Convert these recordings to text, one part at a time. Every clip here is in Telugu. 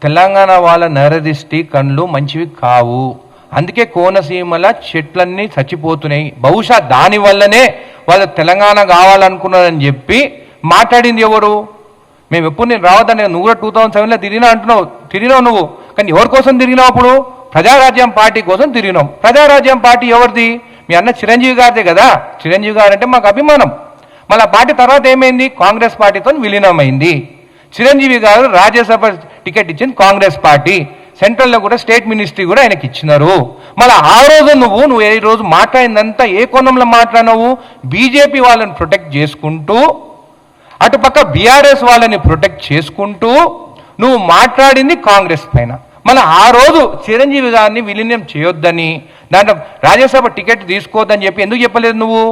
తెలంగాణ వాళ్ళ నరదిష్టి కళ్ళు మంచివి కావు. అందుకే కోనసీమల చెట్లన్నీ చచ్చిపోతున్నాయి. బహుశా దానివల్లనే వాళ్ళు తెలంగాణ కావాలనుకున్నారని చెప్పి మాట్లాడింది ఎవరు? మేము ఎప్పుడు నేను రావద్దని నువ్వు కూడా 2007లో తిరిగినా అంటున్నావు. తిరిగినావు నువ్వు, కానీ ఎవరి కోసం తిరిగినావు? అప్పుడు ప్రజారాజ్యం పార్టీ కోసం తిరిగినాం. ప్రజారాజ్యం పార్టీ ఎవరిది? మీ అన్న చిరంజీవి గారిదే కదా. చిరంజీవి గారు అంటే మాకు అభిమానం. మళ్ళీ పార్టీ తర్వాత ఏమైంది? కాంగ్రెస్ పార్టీతో విలీనమైంది. చిరంజీవి గారు రాజ్యసభ టికెట్ ఇచ్చింది కాంగ్రెస్ పార్టీ. సెంట్రల్లో కూడా స్టేట్ మినిస్ట్రీ కూడా ఆయనకి ఇచ్చినారు. మళ్ళీ ఆ రోజు నువ్వు ఏ రోజు మాట్లాడిందంతా ఏ కోణంలో మాట్లాడినావు? బీజేపీ వాళ్ళని ప్రొటెక్ట్ చేసుకుంటూ, అటుపక్క బీఆర్ఎస్ వాళ్ళని ప్రొటెక్ట్ చేసుకుంటూ నువ్వు మాట్లాడింది కాంగ్రెస్ పైన. మళ్ళీ ఆ రోజు చిరంజీవి గారిని విలీనం చేయొద్దని, దాంట్లో రాజ్యసభ టికెట్ తీసుకోవద్దని చెప్పి ఎందుకు చెప్పలేదు నువ్వు?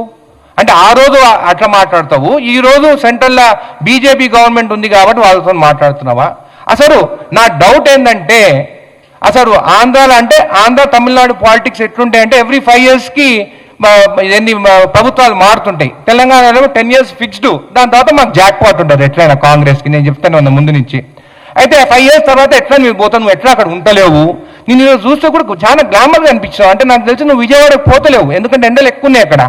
అంటే ఆ రోజు అట్లా మాట్లాడతావు, ఈ రోజు సెంట్రల్లో బీజేపీ గవర్నమెంట్ ఉంది కాబట్టి వాళ్ళతో మాట్లాడుతున్నావా? అసలు నా డౌట్ ఏంటంటే, అసలు ఆంధ్రాలో అంటే ఆంధ్ర తమిళనాడు పాలిటిక్స్ ఎట్లుంటాయంటే ఎవ్రీ 5 yearsకి ఎన్ని ప్రభుత్వాలు మారుతుంటాయి. తెలంగాణలో 10 years ఫిక్స్డ్, దాని తర్వాత మాకు జాక్పాట్ ఉంటుంది ఎట్లయినా కాంగ్రెస్కి. నేను చెప్తాను ముందు నుంచి. అయితే 5 years తర్వాత ఎట్లా నువ్వు పోతావు? నువ్వు ఎట్లా అక్కడ ఉంటలేవు. నేను ఈరోజు చూస్తే కూడా చాలా గ్లామర్గా అనిపించావు. అంటే నాకు తెలిసి నువ్వు విజయవాడకి పోతలేవు, ఎందుకంటే ఎండలు ఎక్కువ ఉన్నాయి అక్కడ.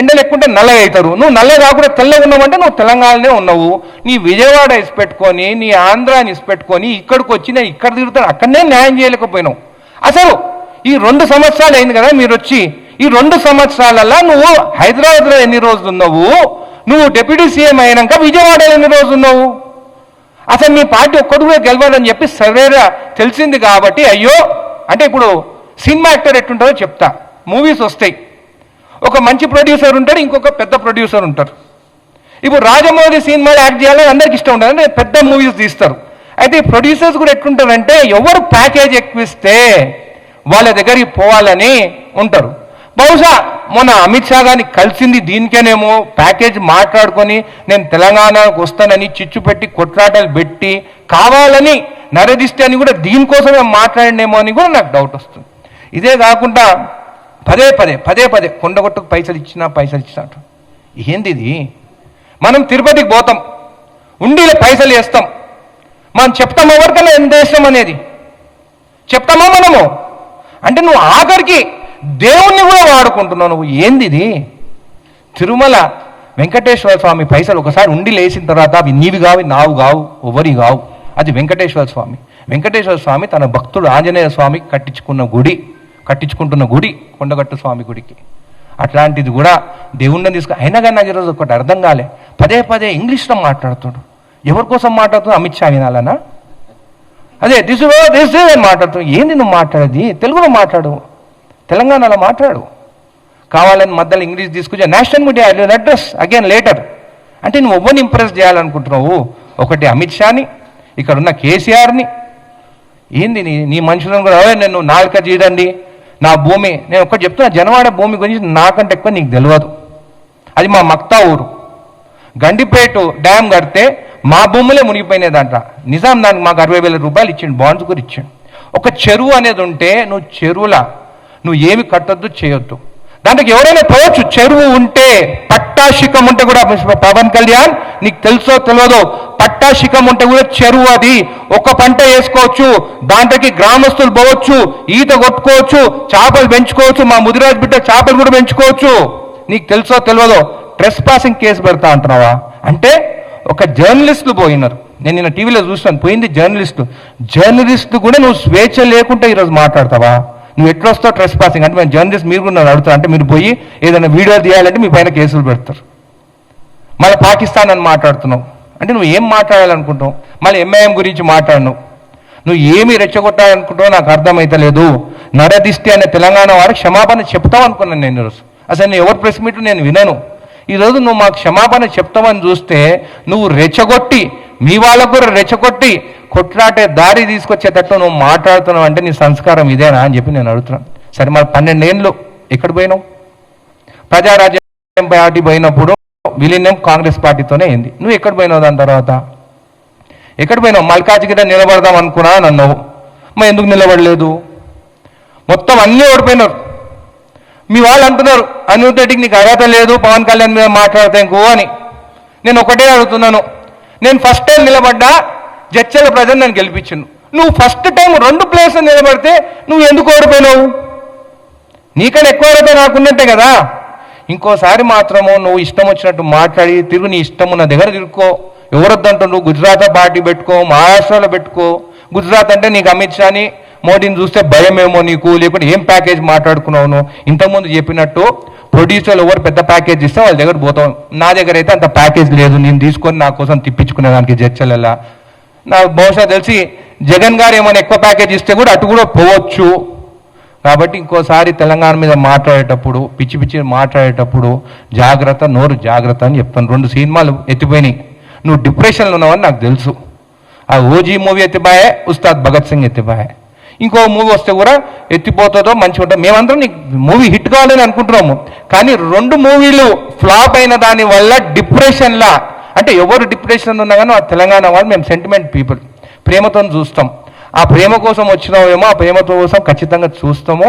ఎండలు ఎక్కుంటే నల్లగా అవుతారు. నువ్వు నల్లగా కాకుండా తెల్లగా ఉన్నావంటే నువ్వు తెలంగాణలో ఉన్నావు. నీ విజయవాడ ఇసిపెట్టుకొని, నీ ఆంధ్రాని ఇసిపెట్టుకొని ఇక్కడికి వచ్చి నేను ఇక్కడ తిరుగుతాను, అక్కడనే న్యాయం చేయలేకపోయినావు. అసలు ఈ 2 సంవత్సరాలు అయింది కదా మీరు వచ్చి. ఈ 2 సంవత్సరాలలో నువ్వు హైదరాబాద్లో ఎన్ని రోజులు ఉన్నావు? నువ్వు డిప్యూటీ సీఎం అయినాక విజయవాడలో ఎన్ని రోజులు ఉన్నావు? అసలు మీ పార్టీ ఒక్కడు కూడా గెలవాలని చెప్పి సర్వేగా తెలిసింది కాబట్టి అయ్యో అంటే ఇప్పుడు సినిమా యాక్టర్ ఎట్టుంటారో చెప్తా. మూవీస్ వస్తాయి, ఒక మంచి ప్రొడ్యూసర్ ఉంటాడు, ఇంకొక పెద్ద ప్రొడ్యూసర్ ఉంటారు. ఇప్పుడు రాజమౌళి సినిమాలు యాక్ట్ చేయాలని అందరికి ఇష్టం ఉంటుంది, అంటే పెద్ద మూవీస్ తీస్తారు. అయితే ఈ ప్రొడ్యూసర్స్ కూడా ఎట్లుంటారంటే ఎవరు ప్యాకేజ్ ఎక్కువిస్తే వాళ్ళ దగ్గరికి పోవాలని ఉంటారు. బహుశా మొన్న అమిత్ షా గారిని కలిసింది దీనికేనేమో, ప్యాకేజ్ మాట్లాడుకొని నేను తెలంగాణకు వస్తానని చిచ్చు పెట్టి కొట్లాటలు పెట్టి కావాలని నరదిష్టి అని కూడా దీనికోసమే మాట్లాడినేమో అని కూడా నాకు డౌట్ వస్తుంది. ఇదే కాకుండా పదే పదే కొండగొట్టుకు పైసలు ఇచ్చినట్టు ఏంది ఇది? మనం తిరుపతికి పోతాం, ఉండిలో పైసలు వేస్తాం, మనం చెప్తామా ఎవరికైనా ఎంత వేస్తాం అనేది చెప్తామా మనము? అంటే నువ్వు ఆఖరికి దేవుణ్ణి కూడా వాడుకుంటున్నావు నువ్వు. ఏంది ఇది? తిరుమల వెంకటేశ్వర స్వామి పైసలు ఒకసారి ఉండి లేసిన తర్వాత అవి నీవి కావు, నావు కావు, ఎవరి కావు. అది వెంకటేశ్వర స్వామి. వెంకటేశ్వర స్వామి తన భక్తుడు ఆంజనేయ స్వామి కట్టించుకుంటున్న గుడి కొండగట్టు స్వామి గుడికి. అట్లాంటిది కూడా దేవుణ్ణి తీసుకు అయినా కానీ నాకు ఈరోజు ఒకటి అర్థం కాలే. పదే ఇంగ్లీష్లో మాట్లాడుతాడు. ఎవరి కోసం మాట్లాడుతున్నావు? అమిత్ షా వినాలనా? అదే దిస్ అని మాట్లాడుతున్నావు. ఏంది నువ్వు మాట్లాడేది? తెలుగులో మాట్లాడు, తెలంగాణలో మాట్లాడు. కావాలని మధ్యలో ఇంగ్లీష్ తీసుకొచ్చా. National media address again later. అంటే నువ్వు ఎవరిని ఇంప్రెస్ చేయాలనుకుంటున్నావు? ఒకటి అమిత్ షాని, ఇక్కడ ఉన్న కేసీఆర్ని. ఏంది నీ మనుషులను కూడా నేను నాలుక చేయడండి నా భూమి. నేను ఒకటి చెప్తున్నా, జనవాడ భూమి గురించి నాకంటే ఎక్కువ నీకు తెలియదు. అది మా మక్తా ఊరు. గండిపేట డ్యామ్ కడితే మా భూములే మునిగిపోయినదంట. నిజాం దానికి మాకు 60,000 రూపాయలు ఇచ్చిండు, బాండ్స్ కూడా ఇచ్చాడు. ఒక చెరువు అనేది ఉంటే నువ్వు చెరువులా నువ్వు ఏమి కట్టొద్దు, చేయొద్దు. దాంట్లోకి ఎవరైనా పోవచ్చు. చెరువు ఉంటే పట్టాశిఖం ఉంటే కూడా, పవన్ కళ్యాణ్ నీకు తెలుసో తెలియదో, పట్టాశిఖం ఉంటే కూడా చెరువు అది. ఒక పంట వేసుకోవచ్చు, దాంట్లోకి గ్రామస్తులు పోవచ్చు, ఈత కొట్టుకోవచ్చు, చేపలు పెంచుకోవచ్చు. మా ముదిరాజ్ బిడ్డ చేపలు కూడా పెంచుకోవచ్చు. నీకు తెలుసో తెలియదో ట్రెస్ పాసింగ్ కేసు పెడతా అంటున్నావా? అంటే ఒక జర్నలిస్టులు పోయినారు. నేను నిన్న టీవీలో చూస్తాను, పోయింది జర్నలిస్టు కూడా నువ్వు స్వేచ్ఛ లేకుండా ఈరోజు మాట్లాడతావా? నువ్వు ఎట్లా వస్తావు ట్రెస్ పాసింగ్ అంటే? మేము జర్నలిస్ట్ మీరు కూడా అడుగుతారు. అంటే మీరు పోయి ఏదైనా వీడియో తీయాలంటే మీ పైన కేసులు పెడతారు. మళ్ళీ పాకిస్తాన్ అని మాట్లాడుతున్నావు. అంటే నువ్వు ఏం మాట్లాడాలనుకుంటావు? మళ్ళీ ఎంఐఎం గురించి మాట్లాడినావు. నువ్వు ఏమి రెచ్చగొట్టాలనుకుంటావో నాకు అర్థమైతలేదు. నరదిష్టి అనే తెలంగాణ వారికి క్షమాపణ చెప్తావు అనుకున్నాను నేను ఈరోజు. అసలు నేను ఎవరి ప్రెస్ మీట్ నేను వినను. ఈరోజు నువ్వు మాకు క్షమాపణ చెప్తావని చూస్తే నువ్వు రెచ్చగొట్టి, మీ వాళ్ళకు కూడా రెచ్చగొట్టి కొట్లాటే దారి తీసుకొచ్చేటట్టు నువ్వు మాట్లాడుతున్నావు. అంటే నీ సంస్కారం ఇదేనా అని చెప్పి నేను అడుగుతున్నాను. సరే, మరి 12 ఏళ్ళు ఎక్కడ పోయినావు? ప్రజారాజ్యం పార్టీ పోయినప్పుడు విలీనం కాంగ్రెస్ పార్టీతోనే అయింది. నువ్వు ఎక్కడ పోయినావు? దాని తర్వాత ఎక్కడ పోయినావు? మల్కాజ్గిరి నిలబడదాం అనుకున్నా అన్నావు. మరి ఎందుకు నిలబడలేదు? మొత్తం అన్నీ ఓడిపోయినారు. మీ వాళ్ళు అంటున్నారు అనిరుద్ధ్ రెడ్డికి నీకు అర్హత లేదు పవన్ కళ్యాణ్ మీద మాట్లాడితే ఇంకో అని. నేను ఒకటే అడుగుతున్నాను, నేను ఫస్ట్ టైం నిలబడ్డా జడ్చర్ల ప్రజలు నన్ను గెలిపించిండు. నువ్వు ఫస్ట్ టైం 2 ప్లేస్లు నిలబడితే నువ్వు ఎందుకు ఓడిపోయినావు? నీకన్నా ఎక్కువ ఓడిపోయి నాకున్నట్టే కదా. ఇంకోసారి మాత్రము నువ్వు ఇష్టం వచ్చినట్టు మాట్లాడి తిరుగు, నీ ఇష్టం ఉన్న దగ్గర తిరుక్కో. ఎవరొద్దంటూ నువ్వు గుజరాత్ పార్టీ పెట్టుకో, మహారాష్ట్రలో పెట్టుకో. గుజరాత్ అంటే నీకు అమిత్ షాని మోడీని చూస్తే భయమేమో నీకు, లేకుంటే ఏం ప్యాకేజ్ మాట్లాడుకున్నావు నువ్వు. ఇంతకుముందు చెప్పినట్టు ప్రొడ్యూసర్లు ఎవరు పెద్ద ప్యాకేజ్ ఇస్తే వాళ్ళ దగ్గర పోతాం. నా దగ్గర అయితే అంత ప్యాకేజ్ లేదు, నేను తీసుకొని నా కోసం తిప్పించుకునేదానికి చర్చలలో. నాకు బహుశా తెలిసి జగన్ గారు ఏమైనా ఎక్కువ ప్యాకేజ్ ఇస్తే కూడా అటు కూడా పోవచ్చు. కాబట్టి ఇంకోసారి తెలంగాణ మీద మాట్లాడేటప్పుడు పిచ్చి పిచ్చి మాట్లాడేటప్పుడు జాగ్రత్త, నోరు జాగ్రత్త అని చెప్తాను. 2 సినిమాలు ఎత్తిపోయినాయి. నువ్వు డిప్రెషన్లో ఉన్నావని నాకు తెలుసు. ఆ ఓజీ మూవీ ఎత్తిపోయే, ఉస్తాద్ భగత్ సింగ్ ఎత్తిపోయే. ఇంకో మూవీ వస్తే కూడా ఎత్తిపోతుందో మంచిగా ఉంటుంది. మేమందరం నీకు మూవీ హిట్ కావాలని అనుకుంటున్నాము. కానీ 2 మూవీలు ఫ్లాప్ అయిన దాని వల్ల డిప్రెషన్లా, అంటే ఎవరు డిప్రెషన్ ఉన్నా కానీ ఆ తెలంగాణ వాళ్ళు మేము సెంటిమెంట్ పీపుల్, ప్రేమతో చూస్తాం. ఆ ప్రేమ కోసం వచ్చినావేమో, ఆ ప్రేమతో కోసం ఖచ్చితంగా చూస్తాము.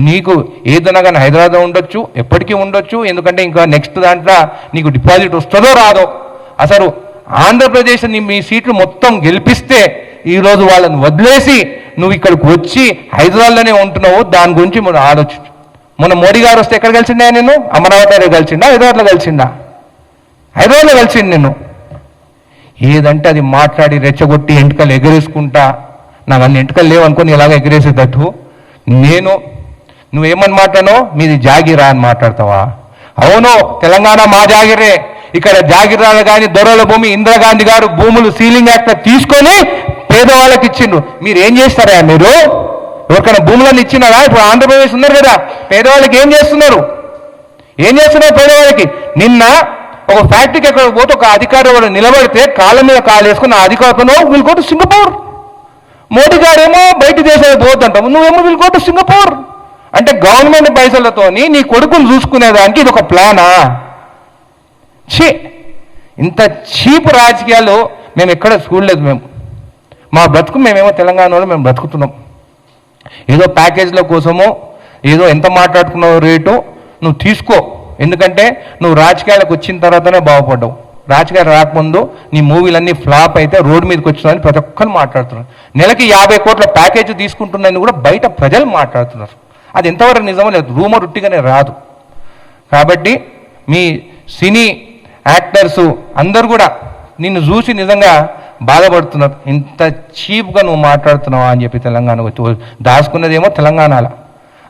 నీకు ఏదైనా కానీ హైదరాబాద్ ఉండొచ్చు, ఎప్పటికీ ఉండొచ్చు. ఎందుకంటే ఇంకా నెక్స్ట్ దాంట్లో నీకు డిపాజిట్ వస్తుందో రాదో. అసలు ఆంధ్రప్రదేశ్ మీ సీట్లు మొత్తం గెలిపిస్తే ఈరోజు వాళ్ళని వదిలేసి నువ్వు ఇక్కడికి వచ్చి హైదరాబాద్లోనే ఉంటున్నావు. దాని గురించి మనం ఆలోచించు. మొన్న మోడీ గారు వస్తే ఎక్కడ కలిసిండా? నేను అమరావతిలో కలిసిండా, హైదరాబాద్లో కలిసిండా? హైదరాబాద్లో కలిసిండు. నేను ఏదంటే అది మాట్లాడి రెచ్చగొట్టి ఎంటుకలు ఎగరేసుకుంటా, నాకు అన్ని ఎంటుకలు లేవు అనుకుని ఇలాగ ఎగరేసేటట్టు నువ్వేమని మాట్లాడో మీది జాగిరా అని మాట్లాడతావా? అవును, తెలంగాణ మా జాగిరే. ఇక్కడ జాగిరాలు కానీ దొరల భూమి ఇందిరాగాంధీ గారు భూములు సీలింగ్ యాక్ట్ తీసుకొని పేదవాళ్ళకి ఇచ్చిండ్రు. మీరు ఏం చేస్తారా? మీరు ఎవరికైనా భూములను ఇచ్చినారా? ఇప్పుడు ఆంధ్రప్రదేశ్ ఉన్నారు కదా, పేదవాళ్ళకి ఏం చేస్తున్నారు? పేదవాళ్ళకి? నిన్న ఒక ఫ్యాక్టరీకి ఎక్కడ పోతే ఒక అధికారి వాడు నిలబడితే కాళ్ళ మీద కాలు వేసుకుని ఆ అధికారులు వీళ్ళు కోటు సింగపూర్. మోడీ గారేమో బయట దేశాలకు పోతుంటాము, నువ్వేమో వీళ్ళు కోటు సింగపూర్. అంటే గవర్నమెంట్ పైసలతోని నీ కొడుకును చూసుకునేదానికి ఇది ఒక ప్లానా? ఇంత చీప్ రాజకీయాలు మేము ఎక్కడ చూడలేదు. మా బ్రతుకు మేమేమో తెలంగాణలో మేము బ్రతుకుతున్నాం. ఏదో ప్యాకేజ్ల కోసమో ఏదో ఎంత మాట్లాడుకున్నావు రేటు నువ్వు తీసుకో. ఎందుకంటే నువ్వు రాజకీయాలకు వచ్చిన తర్వాతనే బాగుపడ్డావు. రాజకీయాలు రాకముందు నీ మూవీలన్నీ ఫ్లాప్ అయితే రోడ్డు మీదకి వచ్చినాయని ప్రతి ఒక్కరు మాట్లాడుతున్నారు. నెలకి 50 కోట్ల ప్యాకేజ్ తీసుకుంటున్నాయని కూడా బయట ప్రజలు మాట్లాడుతున్నారు. అది ఎంతవరకు నిజమో లేదు, రూమర్ ఉట్టిగానే రాదు. కాబట్టి మీ సినీ యాక్టర్సు అందరూ కూడా నిన్ను చూసి నిజంగా బాధపడుతున్నారు. ఇంత చీప్గా నువ్వు మాట్లాడుతున్నావా అని చెప్పి తెలంగాణ వచ్చి దాచుకున్నదేమో తెలంగాణలో.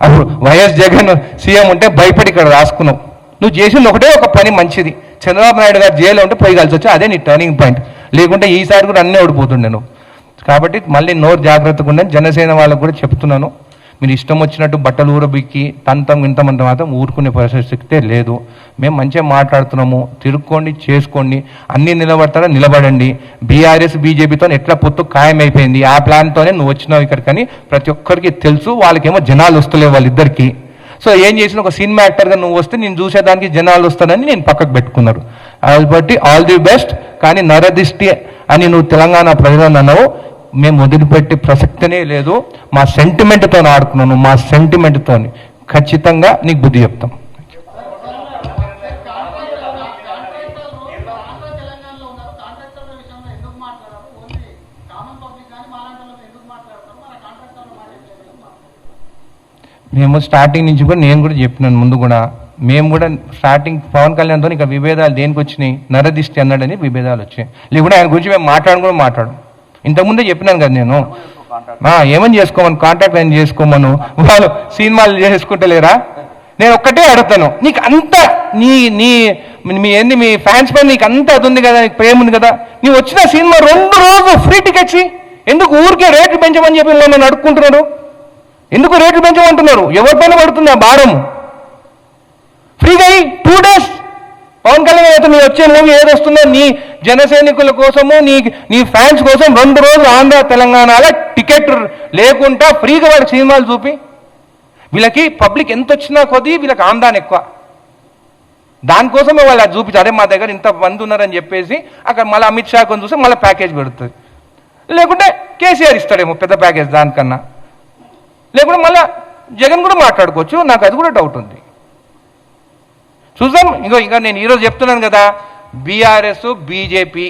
అప్పుడు వైఎస్ జగన్ సీఎం ఉంటే భయపడి ఇక్కడ రాసుకున్నావు. నువ్వు చేసింది ఒకటే ఒక పని మంచిది, చంద్రబాబు నాయుడు గారు జైల్లో ఉంటే పోయి కలిసి వచ్చి అదే నీ టర్నింగ్ పాయింట్. లేకుంటే ఈసారి కూడా అన్నీ ఓడిపోతుండే నువ్వు. కాబట్టి మళ్ళీ నోరు జాగ్రత్తగా ఉండే. జనసేన వాళ్ళకు కూడా చెప్తున్నాను, మీరు ఇష్టం వచ్చినట్టు బట్టలు ఊరబిక్కి తంతం ఇంతమంది మాత్రం ఊరుకునే పరిస్థితి లేదు. మేము మంచిగా మాట్లాడుతున్నాము, తిరుక్కోండి, చేసుకోండి, అన్నీ నిలబడతారా నిలబడండి. బీఆర్ఎస్ బీజేపీతో ఎట్లా పొత్తు ఖాయమైపోయింది, ఆ ప్లాన్తోనే నువ్వు వచ్చినావు ఇక్కడికని ప్రతి ఒక్కరికి తెలుసు. వాళ్ళకేమో జనాలు వస్తలేవు వాళ్ళిద్దరికి. సో ఏం చేసిన ఒక సినిమా యాక్టర్గా నువ్వు వస్తే నేను చూసేదానికి జనాలు వస్తానని నేను పక్కకు పెట్టుకున్నారు. కాబట్టి ఆల్ ది బెస్ట్. కానీ నరదిష్టి అని నువ్వు తెలంగాణ ప్రజలను అన్నావు, మేము వదిలిపెట్టే ప్రసక్తినే లేదు. మా సెంటిమెంట్తో ఆడుకున్నాను, మా సెంటిమెంట్తో ఖచ్చితంగా నీకు బుద్ధి చెప్తాం. మేము స్టార్టింగ్ నుంచి కూడా నేను కూడా చెప్పినాను ముందు కూడా, మేము కూడా స్టార్టింగ్ పవన్ కళ్యాణ్తో ఇక విభేదాలు దేనికి వచ్చినాయి, నరదిష్టి అన్నాడని విభేదాలు వచ్చాయి. లేకుంటే ఆయన గురించి మేము మాట్లాడు. ఇంతకుముందే చెప్పినాను కదా నేను, ఏమని చేసుకోమను, కాంటాక్ట్ ఆయన చేసుకోమను. వాళ్ళు సినిమాలు చేసుకుంటలేరా? నేను ఒక్కటే అడుగుతాను, నీకు అంత మీ ఫ్యాన్స్ పైన నీకు అంత అది ఉంది కదా, నీకు ప్రేమ ఉంది కదా, నీవు వచ్చిన సినిమా 2 రోజులు ఫ్రీ టికెట్స్ ఎందుకు ఊరికే రేట్లు పెంచమని చెప్పి నన్ను అడుక్కుంటున్నారు? ఎందుకు రేట్లు పెంచమంటున్నారు? ఎవరిపైన పడుతుంది ఆ భారం? ఫ్రీగా 2 days పవన్ కళ్యాణ్ అయితే నీ వచ్చే మూవీ ఏది వస్తుందో నీ జన సైనికుల కోసము నీ ఫ్యాన్స్ కోసం 2 రోజులు ఆంధ్ర తెలంగాణలో టికెట్ లేకుండా ఫ్రీగా వాడి సినిమాలు చూపి, వీళ్ళకి పబ్లిక్ ఎంత వచ్చినా కొద్దీ వీళ్ళకి ఆందాన్ని ఎక్కువ. దానికోసమే వాళ్ళు అది చూపించారు. అదే మా దగ్గర ఇంత మంది ఉన్నారని చెప్పేసి అక్కడ మళ్ళీ అమిత్ షా కొని చూస్తే మళ్ళీ ప్యాకేజ్ పెడుతుంది. లేకుంటే కేసీఆర్ ఇస్తాడేమో పెద్ద ప్యాకేజ్ దానికన్నా. లేకుంటే మళ్ళీ జగన్ కూడా మాట్లాడుకోవచ్చు. నాకు అది కూడా డౌట్ ఉంది. చూద్దాం. ఇంకా నేను ఈరోజు చెప్తున్నాను కదా, బీఆర్ఎస్ బీజేపీ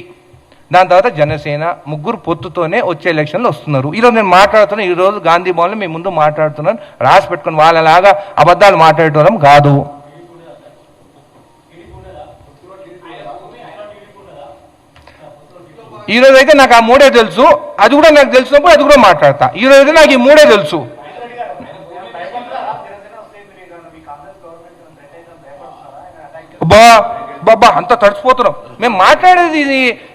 దాని తర్వాత జనసేన, ముగ్గురు పొత్తుతోనే వచ్చే ఎలక్షన్లు వస్తున్నారు. ఈరోజు నేను మాట్లాడుతున్నాను, ఈరోజు గాంధీ భవన్లో మీ ముందు మాట్లాడుతున్నాను, రాసి పెట్టుకుని వాళ్ళలాగా అబద్ధాలు మాట్లాడటం కాదు. ఈరోజు అయితే నాకు ఆ మూడే తెలుసు, అది కూడా నాకు తెలిసినప్పుడు అది కూడా మాట్లాడతా. ఈరోజు అయితే నాకు ఈ మూడే తెలుసు. బాబా అంత తడిచిపోతున్నాం. మేము మాట్లాడేది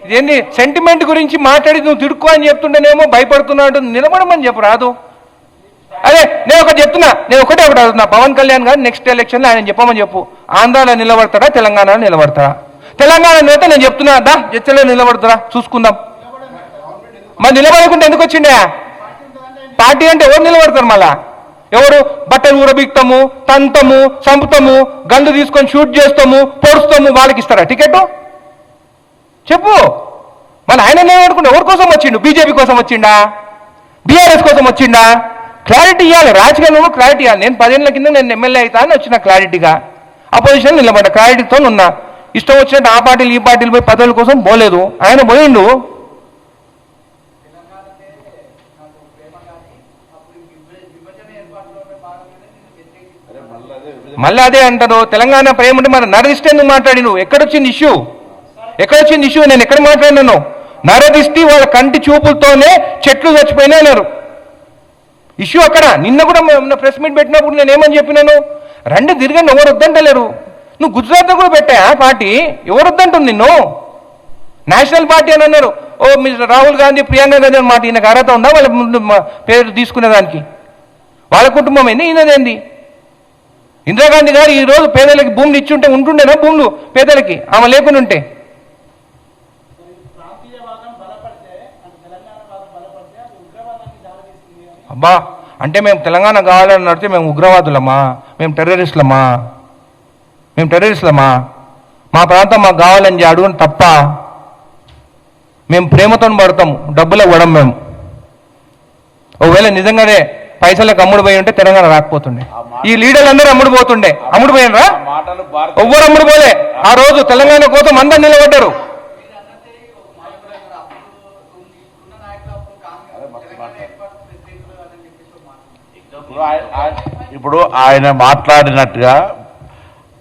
ఇదేంటి సెంటిమెంట్ గురించి మాట్లాడి నువ్వు తిడుకో అని చెప్తుంటేనేమో భయపడుతున్నాడు. నిలబడమని చెప్పు రాదు. అదే నేను ఒకటి చెప్తున్నా, నేను ఒకటి అడుగుతున్నా, పవన్ కళ్యాణ్ గారు నెక్స్ట్ ఎలక్షన్లో ఆయన చెప్పమని చెప్పు, ఆంధ్రాలో నిలబడతాడా తెలంగాణలో నిలబడతాడా? తెలంగాణలో అయితే నేను చెప్తున్నా, దా జడ్చలో నిలబడతారా చూసుకుందాం. మరి నిలబడకుండా ఎందుకు వచ్చిండే? పార్టీ అంటే ఎవరు నిలబడతారు? మళ్ళా ఎవరు? బట్టలు ఊరబీక్తాము, తంతము, చంపుతాము, గన్లు తీసుకొని షూట్ చేస్తాము, పొడుస్తాము, వాళ్ళకి ఇస్తారా టికెట్? చెప్పు. మళ్ళీ ఆయన నిలబడుకుంటే ఎవరి కోసం వచ్చిండు? బీజేపీ కోసం వచ్చిండా? బీఆర్ఎస్ కోసం వచ్చిండా? క్లారిటీ ఇవ్వాలి, రాజకీయాల్లో క్లారిటీ ఇవ్వాలి. నేను 10 ఏళ్ల కింద నేను ఎమ్మెల్యే అవుతా అని వచ్చిన క్లారిటీగా, అపోజిషన్ నిలబడ్డా క్లారిటీతో ఉన్నా. ఇష్టం వచ్చినట్టు ఆ పార్టీలు ఈ పార్టీలు పోయి పదవుల కోసం పోలేదు. ఆయన పోయిండు. మళ్ళీ అదే అంటారు తెలంగాణ ప్రేమ ఉంటే మరి నరదిష్టి ఎందుకు మాట్లాడి? నువ్వు ఎక్కడొచ్చింది ఇష్యూ? ఎక్కడొచ్చింది ఇష్యూ? నేను ఎక్కడ మాట్లాడినాను? నరదిష్టి వాళ్ళ కంటి చూపులతోనే చెట్లు చచ్చిపోయినారు. ఇష్యూ అక్కడ. నిన్న కూడా ప్రెస్ మీట్ పెట్టినప్పుడు నేను ఏమని చెప్పినాను? రండి తిరగండి, ఎవరు వద్దంటలేరు. నువ్వు గుజరాత్లో కూడా పెట్టా పార్టీ, ఎవరు వద్దంటుంది నిన్ను? నేషనల్ పార్టీ అని అన్నారు. ఓ మిస్టర్ రాహుల్ గాంధీ, ప్రియాంక గాంధీ అని మాట ఈయనకు అర్హత ఉందా వాళ్ళ ముందు పేరు తీసుకునేదానికి? వాళ్ళ కుటుంబం ఏంది, ఈయనదేంది? ఇందిరాగాంధీ గారు ఈరోజు పేదలకి భూములు ఇచ్చుంటే ఉంటుండేనా భూములు పేదలకి? ఆమె లేకుండా ఉంటే? అబ్బా అంటే మేము తెలంగాణ కావాలని నడితే మేము ఉగ్రవాదులమా? మేము టెర్రరిస్టులమా? మా ప్రాంతం మాకు కావాలని అడుగుని తప్ప. మేము ప్రేమతో పడతాము, డబ్బులు ఇవ్వడం. మేము ఒకవేళ నిజంగానే పైసలకు అమ్ముడు పోయి ఉంటే తెలంగాణ రాకపోతుండే. ఈ లీడర్లు అందరూ అమ్ముడు పోతుండే. అమ్ముడు పోయినరా? ఎవ్వరు అమ్ముడు పోలే. ఆ రోజు తెలంగాణ కోసం అందరు నిలబడ్డారు. ఇప్పుడు ఆయన మాట్లాడినట్టుగా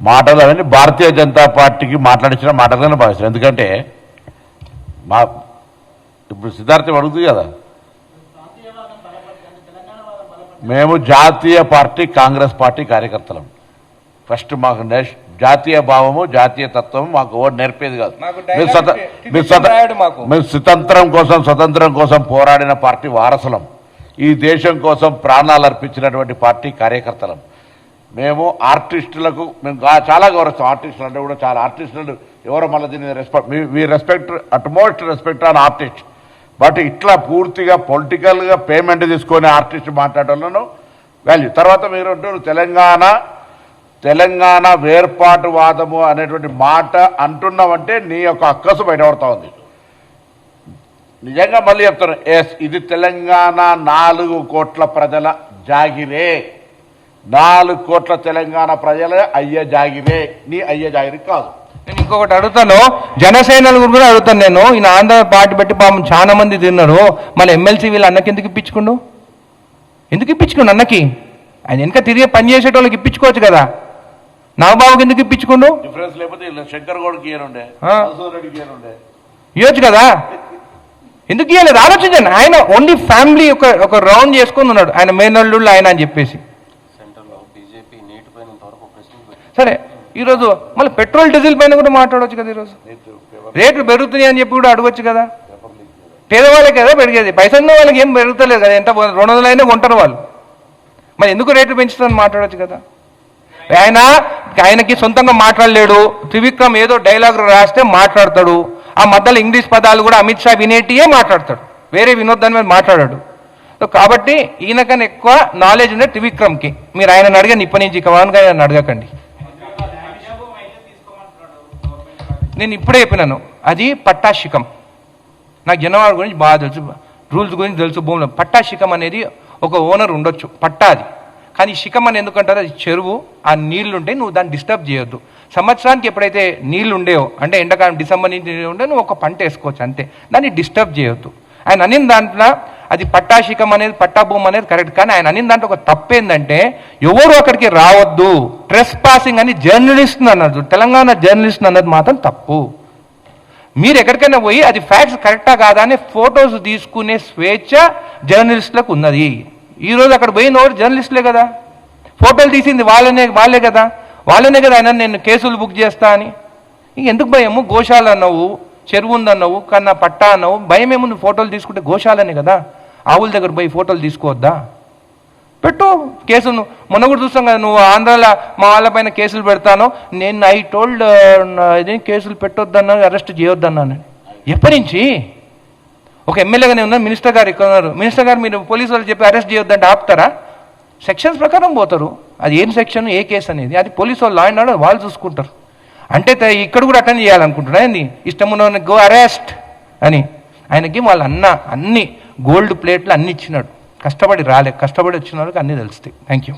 మాటలు అవన్నీ భారతీయ జనతా పార్టీకి మాట్లాడించిన మాటలుగానే భావిస్తారు. ఎందుకంటే ఇప్పుడు సిద్ధార్థం అడుగుతుంది కదా, మేము జాతీయ పార్టీ కాంగ్రెస్ పార్టీ కార్యకర్తలం. ఫస్ట్ మాకు జాతీయ భావము జాతీయ తత్వము మాకు ఓటు నేర్పేది కాదు. మేము స్వతంత్రం కోసం పోరాడిన పార్టీ వారసులం. ఈ దేశం కోసం ప్రాణాలు అర్పించినటువంటి పార్టీ కార్యకర్తలం. మేము ఆర్టిస్టులకు మేము చాలా గౌరవిస్తాం. ఆర్టిస్టులు అంటే కూడా చాలా ఆర్టిస్టులు ఎవరో మళ్ళీ దీన్ని respect utmost respect on artist. But ఇట్లా పూర్తిగా పొలిటికల్గా పేమెంట్ తీసుకొని ఆర్టిస్ట్ మాట్లాడటంలో వాల్యూ. తర్వాత మీరు అంటారు తెలంగాణ వేర్పాటువాదము అనేటువంటి మాట అంటున్నామంటే నీ యొక్క అక్కసు బయటపడతా ఉంది. నిజంగా మళ్ళీ చెప్తాను, ఎస్ ఇది తెలంగాణ 4 కోట్ల ప్రజల జాగిరే. 4 కోట్ల తెలంగాణ ప్రజల అయ్యే జాగిరే, నీ అయ్యే జాగిరి కాదు. నేను ఇంకొకటి అడుగుతాను, జనసేనలు కూడా అడుగుతాను నేను. ఈయన ఆంధ్ర పార్టీ బట్టి పాపం చాలా మంది తిన్నారు. మళ్ళీ ఎమ్మెల్సీ వీళ్ళు అన్నకి ఎందుకు ఇప్పించుకుండు? అన్నకి? ఆయన వెనక తిరిగి పని చేసేటోళ్ళకి ఇప్పించుకోవచ్చు కదా. నాగబాబుకి ఎందుకు ఇప్పించుకుండు? డిఫరెన్స్ లేకపోతే శంకర్ గౌడ్కి ఇవ్వచ్చు కదా. ఎందుకు ఇవ్వలేదు? ఆలోచించండి. ఆయన ఓన్లీ ఫ్యామిలీ ఒక రౌండ్ చేసుకుని ఉన్నాడు. ఆయన మేనల్లుళ్ళు ఆయన అని చెప్పేసి. సరే ఈరోజు మళ్ళీ పెట్రోల్ డీజిల్ పైన కూడా మాట్లాడవచ్చు కదా. ఈరోజు రేట్లు పెరుగుతున్నాయి అని చెప్పి కూడా అడగచ్చు కదా. పేదవాళ్ళకి కదా పెరిగేది, పైసలు వాళ్ళకి ఏం పెరుగుతలేదు కదా. ఎంత 200 అయినా కొంటారు వాళ్ళు. మరి ఎందుకు రేట్లు పెంచుతారని మాట్లాడచ్చు కదా. ఆయనకి సొంతంగా మాట్లాడలేడు. త్రివిక్రమ్ ఏదో డైలాగ్ రాస్తే మాట్లాడతాడు. ఆ మధ్యలో ఇంగ్లీష్ పదాలు కూడా అమిత్ షా వినేటియే మాట్లాడతాడు, వేరే వినోదాన్ని మీద మాట్లాడాడు. కాబట్టి ఈయనకన్నా ఎక్కువ నాలెడ్జ్ ఉండే త్రివిక్రమ్కి. మీరు ఆయన అడగండి, ఇప్పటి నుంచి పవన్ కళ్యాణ్ అడగకండి. నేను ఇప్పుడే చెప్పినాను, అది పట్టాశిఖం. నాకు జనవాళ్ళ గురించి బాగా తెలుసు, రూల్స్ గురించి తెలుసు. భూమిలో పట్టాశిఖం అనేది ఒక ఓనర్ ఉండొచ్చు, పట్టా అది. కానీ శిఖం అని ఎందుకంటారు? అది చెరువు, ఆ నీళ్లుంటే నువ్వు దాన్ని డిస్టర్బ్ చేయొద్దు. సంవత్సరానికి ఎప్పుడైతే నీళ్లు ఉండేవో, అంటే ఎండాకాలం డిసెంబర్ నుంచి ఉండే నువ్వు ఒక పంట వేసుకోవచ్చు అంతే, దాన్ని డిస్టర్బ్ చేయొద్దు. ఆయన అనిన దాంట్లో అది పట్టాశికం అనేది పట్టాభూమి అనేది కరెక్ట్, కానీ ఆయన అనిన దాంట్లో ఒక తప్పు ఏంటంటే ఎవరు అక్కడికి రావద్దు, ట్రెస్ పాసింగ్ అని జర్నలిస్ట్ అన్నది, తెలంగాణ జర్నలిస్ట్ అన్నది మాత్రం తప్పు. మీరు ఎక్కడికైనా పోయి అది ఫ్యాక్ట్స్ కరెక్టా కాదా అని ఫొటోస్ తీసుకునే స్వేచ్ఛ జర్నలిస్టులకు ఉన్నది. ఈరోజు అక్కడ పోయిన వారు జర్నలిస్టులే కదా, ఫోటోలు తీసింది వాళ్ళే కదా ఆయన నేను కేసులు బుక్ చేస్తా అని. ఇంక ఎందుకు భయము? గోశాల అన్నావు, చెరువు ఉందన్నావు, కన్నా పట్టా అన్నావు, భయం ఏముంది? ఫోటోలు తీసుకుంటే గోశాలనే కదా, ఆవుల దగ్గర పోయి ఫోటోలు తీసుకోవద్దా? పెట్టు కేసును. మొన్న కూడా చూస్తాం కదా, నువ్వు ఆంధ్రాలో మా వాళ్ళపైన కేసులు పెడతాను, నేను ఐ టోల్డ్ ఇదేం కేసులు పెట్టొద్దన్నా, అరెస్ట్ చేయొద్దన్నాను. ఎప్పటి నుంచి? ఒక ఎమ్మెల్యేగానే ఉన్నారు, మినిస్టర్ గారు ఇక్కడ ఉన్నారు, మినిస్టర్ గారు మీరు పోలీసు వాళ్ళు చెప్పి అరెస్ట్ చేయొద్దంటే ఆపుతారా? సెక్షన్స్ ప్రకారం పోతారు. అది ఏం సెక్షన్, ఏ కేసు అనేది అది పోలీసు వాళ్ళు, లా అండ్ ఆర్డర్ వాళ్ళు చూసుకుంటారు. అంటే ఇక్కడ కూడా అటెండ్ చేయాలనుకుంటున్నా ఏంది? ఇష్టం ఉన్న గో అరెస్ట్ అని. ఆయనకి వాళ్ళ అన్ని గోల్డ్ ప్లేట్లు అన్ని ఇచ్చినాడు, కష్టపడి వచ్చిన వాళ్ళకి అన్నీ తెలుస్తాయి. Thank you.